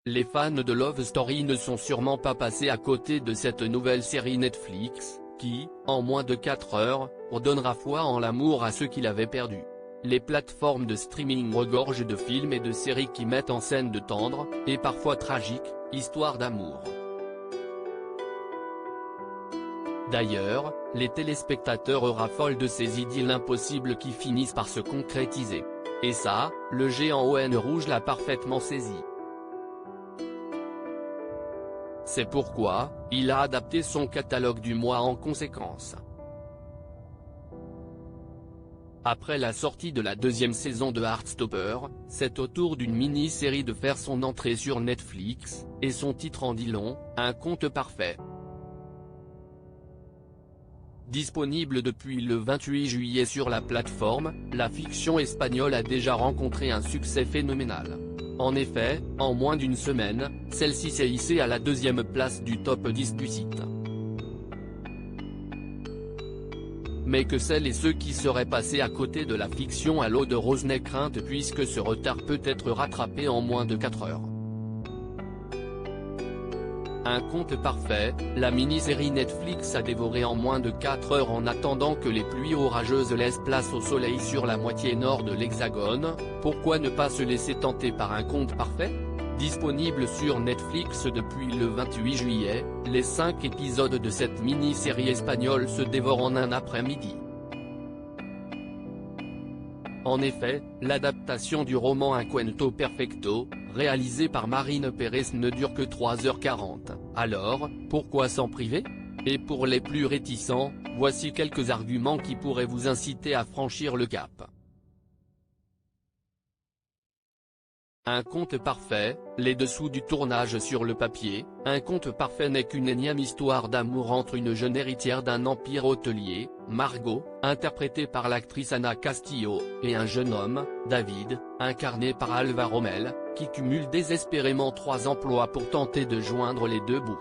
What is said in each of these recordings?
Les fans de Love Story ne sont sûrement pas passés à côté de cette nouvelle série Netflix, qui, en moins de 4 heures, redonnera foi en l'amour à ceux qui l'avaient perdu. Les plateformes de streaming regorgent de films et de séries qui mettent en scène de tendres, et parfois tragiques, histoires d'amour. D'ailleurs, les téléspectateurs raffolent de ces idylles impossibles qui finissent par se concrétiser. Et ça, le géant ON Rouge l'a parfaitement saisi. C'est pourquoi, il a adapté son catalogue du mois en conséquence. Après la sortie de la deuxième saison de Heartstopper, c'est au tour d'une mini-série de faire son entrée sur Netflix, et son titre en dit long, Un conte parfait. Disponible depuis le 28 juillet sur la plateforme, la fiction espagnole a déjà rencontré un succès phénoménal. En effet, en moins d'une semaine, celle-ci s'est hissée à la deuxième place du top 10 du site. Mais que celles et ceux qui seraient passés à côté de la fiction à l'eau de rose n'aient crainte puisque ce retard peut être rattrapé en moins de 4 heures. Un conte parfait, la mini-série Netflix a dévoré en moins de 4 heures en attendant que les pluies orageuses laissent place au soleil sur la moitié nord de l'Hexagone. Pourquoi ne pas se laisser tenter par un conte parfait ? Disponible sur Netflix depuis le 28 juillet, les 5 épisodes de cette mini-série espagnole se dévorent en un après-midi. En effet, l'adaptation du roman Un cuento perfecto, réalisé par Marine Pérez ne dure que 3h40, alors, pourquoi s'en priver ? Et pour les plus réticents, voici quelques arguments qui pourraient vous inciter à franchir le cap. Un conte parfait, les dessous du tournage sur le papier. Un conte parfait n'est qu'une énième histoire d'amour entre une jeune héritière d'un empire hôtelier, Margot, interprétée par l'actrice Ana Castillo, et un jeune homme, David, incarné par Alvaro Romel, qui cumule désespérément 3 emplois pour tenter de joindre les deux bouts.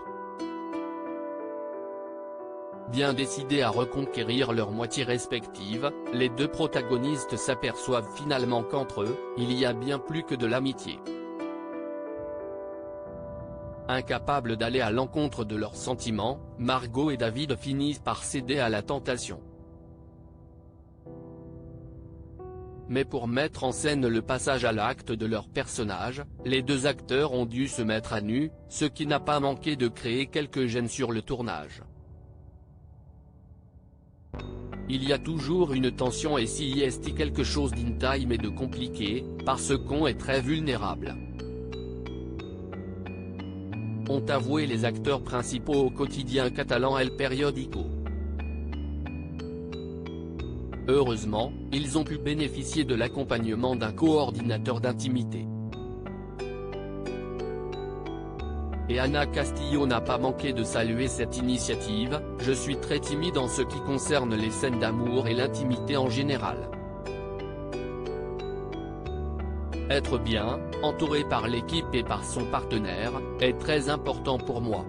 Bien décidés à reconquérir leurs moitiés respectives, les deux protagonistes s'aperçoivent finalement qu'entre eux, il y a bien plus que de l'amitié. Incapables d'aller à l'encontre de leurs sentiments, Margot et David finissent par céder à la tentation. Mais pour mettre en scène le passage à l'acte de leurs personnages, les deux acteurs ont dû se mettre à nu, ce qui n'a pas manqué de créer quelques gênes sur le tournage. Il y a toujours une tension et s'il y a quelque chose d'intime et de compliqué, parce qu'on est très vulnérable. Ont avoué les acteurs principaux au quotidien catalan El Periódico. Heureusement, ils ont pu bénéficier de l'accompagnement d'un coordinateur d'intimité. Et Ana Castillo n'a pas manqué de saluer cette initiative. Je suis très timide en ce qui concerne les scènes d'amour et l'intimité en général. Être bien, entouré par l'équipe et par son partenaire, est très important pour moi.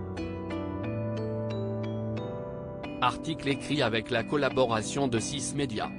Article écrit avec la collaboration de 6 médias.